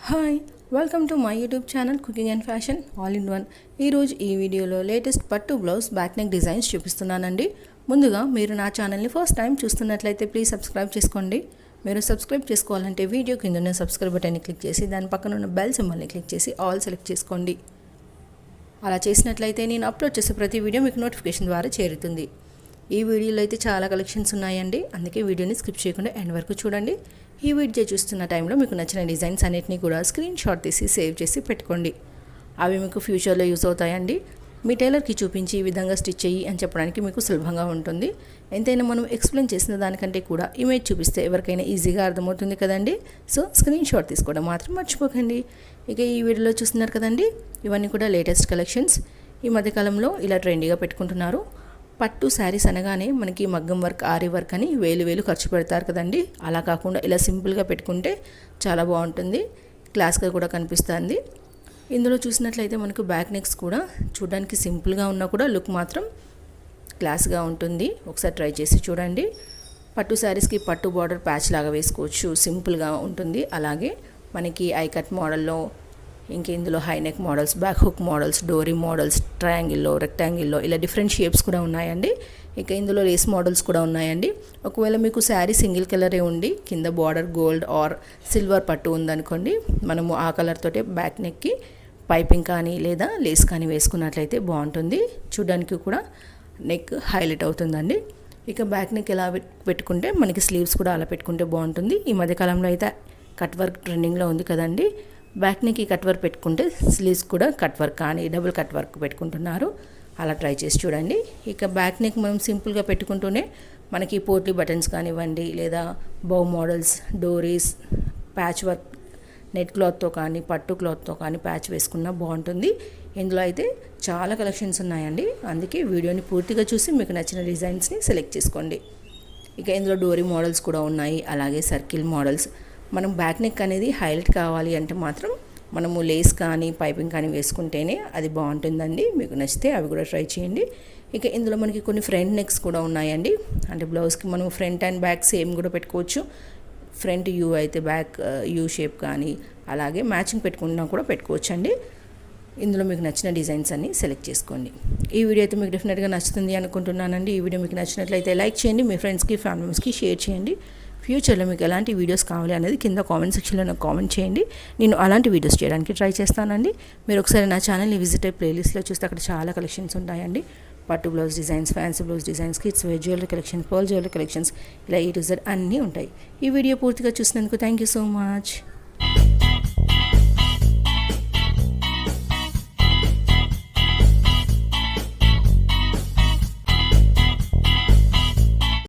Hi welcome to my YouTube channel cooking and fashion all in one. ఈరోజు ఈ వీడియోలో latest పట్టు blouse back neck designs చూపిస్తున్నానండి. ముందుగా మీరు నా ఛానల్ని ఫస్ట్ టైం చూస్తున్నట్లయితే ప్లీజ్ సబ్స్క్రైబ్ చేసుకోండి. మీరు సబ్స్క్రైబ్ చేసుకోవాలంటే వీడియో కింద ఉన్న సబ్స్క్రైబ్ బటన్ని క్లిక్ చేసి దాని పక్కన ఉన్న బెల్ సింబల్ని క్లిక్ చేసి ఆల్ సెలెక్ట్ చేసుకోండి. అలా చేసినట్లయితే నేను అప్లోడ్ చేసే ప్రతి వీడియో మీకు నోటిఫికేషన్ ద్వారా చేరుతుంది. ఈ వీడియోలో అయితే చాలా కలెక్షన్స్ ఉన్నాయండి, అందుకే వీడియోని స్కిప్ చేయకుండా ఎండ్ వరకు చూడండి. ఈ వీడియో చూస్తున్న టైంలో మీకు నచ్చిన డిజైన్స్ అన్నిటిని కూడా స్క్రీన్ షాట్ తీసి సేవ్ చేసి పెట్టుకోండి. అవి మీకు ఫ్యూచర్లో యూస్ అవుతాయండి. మీ టైలర్కి చూపించి ఈ విధంగా స్టిచ్ చెయ్యి అని చెప్పడానికి మీకు సులభంగా ఉంటుంది. ఎంతైనా మనం ఎక్స్ప్లెయిన్ చేసిన దానికంటే కూడా ఇమేజ్ చూపిస్తే ఎవరికైనా ఈజీగా అర్థమవుతుంది కదండి. సో స్క్రీన్ షాట్ తీసుకోవడం మాత్రం మర్చిపోకండి. ఇక ఈ వీడియోలో చూస్తున్నారు కదండి, ఇవన్నీ కూడా లేటెస్ట్ కలెక్షన్స్. ఈ మధ్యకాలంలో ఇలా ట్రెండీగా పెట్టుకుంటున్నారు. పట్టు శారీస్ అనగానే మనకి మగ్గం వర్క్, ఆరి వర్క్ అని వేలు ఖర్చు పెడతారు కదండి. అలా కాకుండా ఇలా సింపుల్గా పెట్టుకుంటే చాలా బాగుంటుంది, క్లాస్గా కూడా కనిపిస్తుంది. ఇందులో చూసినట్లయితే మనకు బ్యాక్ నెక్స్ కూడా చూడడానికి సింపుల్గా ఉన్నా కూడా లుక్ మాత్రం క్లాస్గా ఉంటుంది. ఒకసారి ట్రై చేసి చూడండి. పట్టు శారీస్కి పట్టు బార్డర్ ప్యాచ్ లాగా వేసుకోవచ్చు, సింపుల్గా ఉంటుంది. అలాగే మనకి ఐ కట్ మోడల్లో, ఇంక ఇందులో high neck models, back hook models, డోరీ మోడల్స్, ట్రయాంగిల్లో, రెక్టాంగిల్లో ఇలా డిఫరెంట్ షేప్స్ కూడా ఉన్నాయండి. ఇక ఇందులో లేస్ మోడల్స్ కూడా ఉన్నాయండి. ఒకవేళ మీకు శారీ సింగిల్ కలరే ఉండి కింద బార్డర్ గోల్డ్ ఆర్ సిల్వర్ పట్టు ఉందనుకోండి, మనము ఆ కలర్ తోటే బ్యాక్ నెక్కి పైపింగ్ కానీ లేదా లేస్ కానీ వేసుకున్నట్లయితే బాగుంటుంది. చూడడానికి కూడా నెక్ హైలైట్ అవుతుందండి. ఇక బ్యాక్ నెక్ ఎలా పెట్టుకుంటే మనకి స్లీవ్స్ కూడా అలా పెట్టుకుంటే బాగుంటుంది. ఈ మధ్యకాలంలో అయితే కట్ వర్క్ ట్రెండింగ్లో ఉంది కదండి. బ్యాక్ నెక్కి కట్ వర్క్ పెట్టుకుంటే స్లీవ్స్ కూడా కట్ వర్క్ కానీ డబుల్ కట్ వర్క్ పెట్టుకుంటున్నారు. అలా ట్రై చేసి చూడండి. ఇక బ్యాక్ నెక్ మనం సింపుల్గా పెట్టుకుంటూనే మనకి పోట్లీ బటన్స్ కానివ్వండి, లేదా బౌ మోడల్స్, డోరీస్, ప్యాచ్ వర్క్ నెట్ క్లాత్తో కానీ పట్టు క్లాత్తో కానీ ప్యాచ్ వేసుకున్నా బాగుంటుంది. ఇందులో అయితే చాలా కలెక్షన్స్ ఉన్నాయండి, అందుకే వీడియోని పూర్తిగా చూసి మీకు నచ్చిన డిజైన్స్ని సెలెక్ట్ చేసుకోండి. ఇక ఇందులో డోరీ మోడల్స్ కూడా ఉన్నాయి, అలాగే సర్కిల్ మోడల్స్. మనం బ్యాక్ నెక్ అనేది హైలైట్ కావాలి అంటే మాత్రం మనము లేస్ కానీ పైపింగ్ కానీ వేసుకుంటేనే అది బాగుంటుందండి. మీకు నచ్చితే అవి కూడా ట్రై చేయండి. ఇక ఇందులో మనకి కొన్ని ఫ్రంట్ నెక్స్ కూడా ఉన్నాయండి. అంటే బ్లౌజ్కి మనం ఫ్రంట్ అండ్ బ్యాక్ సేమ్ కూడా పెట్టుకోవచ్చు. ఫ్రంట్ యూ అయితే బ్యాక్ యూ షేప్ కానీ అలాగే మ్యాచింగ్ పెట్టుకున్నా కూడా పెట్టుకోవచ్చు అండి. ఇందులో మీకు నచ్చిన డిజైన్స్ అన్ని సెలెక్ట్ చేసుకోండి. ఈ వీడియో అయితే మీకు డెఫినెట్గా నచ్చుతుంది అనుకుంటున్నానండి. ఈ వీడియో మీకు నచ్చినట్లయితే లైక్ చేయండి, మీ ఫ్రెండ్స్కి ఫ్యామిలీ మెంబర్స్కి షేర్ చేయండి. ఫ్యూచర్లో మీకు ఎలాంటి వీడియోస్ కావాలి అనేది కింద కామెంట్ సెక్షన్లో నాకు కామెంట్ చేయండి. నేను అలాంటి వీడియోస్ చేయడానికి ట్రై చేస్తానండి. మీరు ఒకసారి నా ఛానల్ని విజిట్ అయ్యి ప్లేలిస్ట్లో చూస్తే అక్కడ చాలా కలెక్షన్స్ ఉంటాయండి. పట్టు blouse designs, fancy blouse designs, kids wear jewellery collection, pearl jewellery collections, ఇలా A to Z అన్నీ ఉంటాయి. ఈ వీడియో పూర్తిగా చూసినందుకు థ్యాంక్ యూ సో మచ్.